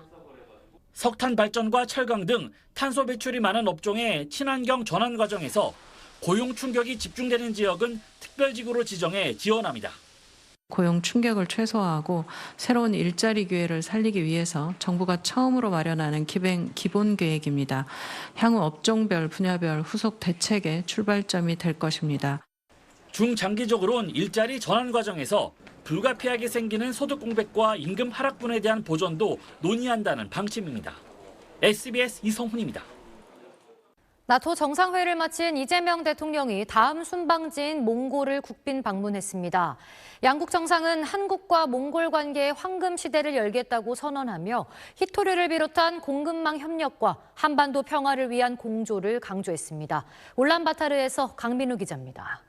석탄 발전과 철강 등 탄소 배출이 많은 업종의 친환경 전환 과정에서 고용 충격이 집중되는 지역은 특별지구로 지정해 지원합니다. 고용 충격을 최소화하고 새로운 일자리 기회를 살리기 위해서 정부가 처음으로 마련하는 기본 계획입니다. 향후 업종별, 분야별 후속 대책의 출발점이 될 것입니다. 중장기적으로는 일자리 전환 과정에서 불가피하게 생기는 소득 공백과 임금 하락분에 대한 보전도 논의한다는 방침입니다. SBS 이성훈입니다. 나토 정상회의를 마친 이재명 대통령이 다음 순방지인 몽골을 국빈 방문했습니다. 양국 정상은 한국과 몽골 관계의 황금 시대를 열겠다고 선언하며 히토류를 비롯한 공급망 협력과 한반도 평화를 위한 공조를 강조했습니다. 울란바타르에서 강민우 기자입니다.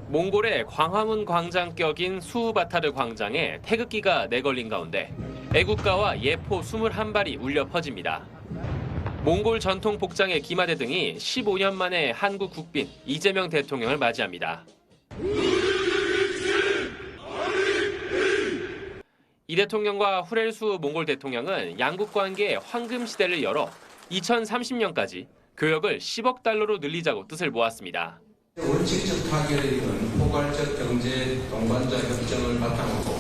몽골의 광화문 광장격인 수우바타르 광장에 태극기가 내걸린 가운데 애국가와 예포 21발이 울려 퍼집니다. 몽골 전통 복장의 기마대 등이 15년 만에 한국 국빈 이재명 대통령을 맞이합니다. 이 대통령과 후렐수 몽골 대통령은 양국 관계의 황금 시대를 열어 2030년까지 교역을 10억 달러로 늘리자고 뜻을 모았습니다. 원칙적 타결에 이른 포괄적 경제 동반자 협정을 바탕으로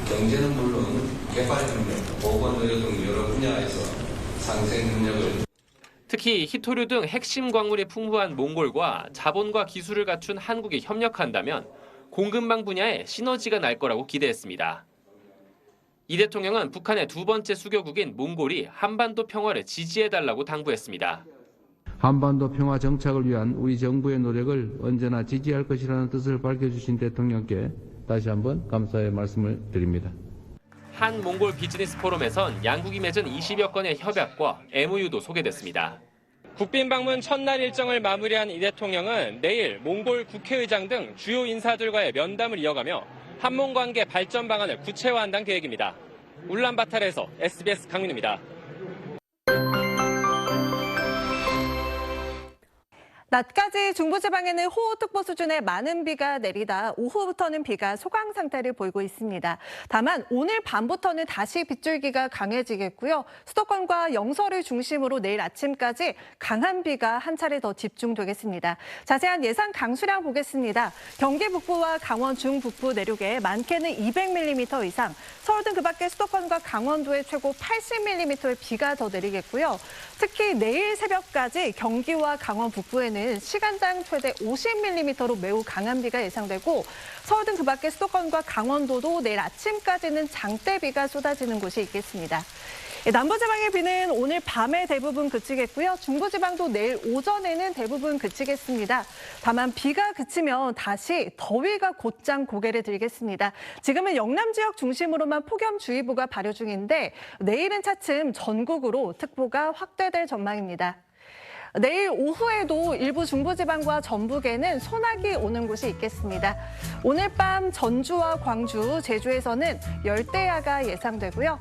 경제는 물론 개발 협력, 보건 의료 등 여러 분야에서 상생 협력을 특히 히토류 등 핵심 광물이 풍부한 몽골과 자본과 기술을 갖춘 한국이 협력한다면 공급망 분야에 시너지가 날 거라고 기대했습니다. 이 대통령은 북한의 두 번째 수교국인 몽골이 한반도 평화를 지지해달라고 당부했습니다. 한반도 평화 정착을 위한 우리 정부의 노력을 언제나 지지할 것이라는 뜻을 밝혀주신 대통령께 다시 한번 감사의 말씀을 드립니다. 한 몽골 비즈니스 포럼에선 양국이 맺은 20여 건의 협약과 MOU도 소개됐습니다. 국빈 방문 첫날 일정을 마무리한 이 대통령은 내일 몽골 국회의장 등 주요 인사들과의 면담을 이어가며 한몽 관계 발전 방안을 구체화한다는 계획입니다. 울란바타르에서 SBS 강민우입니다. 낮까지 중부지방에는 호우특보 수준의 많은 비가 내리다 오후부터는 비가 소강 상태를 보이고 있습니다. 다만 오늘 밤부터는 다시 빗줄기가 강해지겠고요. 수도권과 영서를 중심으로 내일 아침까지 강한 비가 한 차례 더 집중되겠습니다. 자세한 예상 강수량 보겠습니다. 경기 북부와 강원 중북부 내륙에 많게는 200mm 이상, 서울 등 그 밖의 수도권과 강원도에 최고 80mm의 비가 더 내리겠고요. 특히 내일 새벽까지 경기와 강원 북부에는 시간당 최대 50mm로 매우 강한 비가 예상되고 서울 등 그 밖의 수도권과 강원도도 내일 아침까지는 장대비가 쏟아지는 곳이 있겠습니다. 남부지방의 비는 오늘 밤에 대부분 그치겠고요. 중부지방도 내일 오전에는 대부분 그치겠습니다. 다만 비가 그치면 다시 더위가 곧장 고개를 들겠습니다. 지금은 영남 지역 중심으로만 폭염주의보가 발효 중인데 내일은 차츰 전국으로 특보가 확대될 전망입니다. 내일 오후에도 일부 중부지방과 전북에는 소나기 오는 곳이 있겠습니다. 오늘 밤 전주와 광주, 제주에서는 열대야가 예상되고요.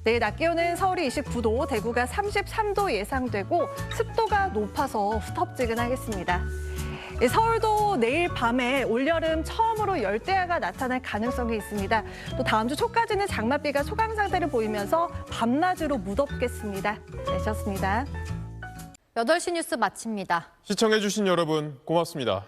내일 낮 기온은 서울이 29도, 대구가 33도 예상되고 습도가 높아서 후텁지근하겠습니다. 서울도 내일 밤에 올여름 처음으로 열대야가 나타날 가능성이 있습니다. 또 다음 주 초까지는 장맛비가 소강 상태를 보이면서 밤낮으로 무덥겠습니다. 네, 좋습니다. 8시 뉴스 마칩니다. 시청해주신 여러분 고맙습니다.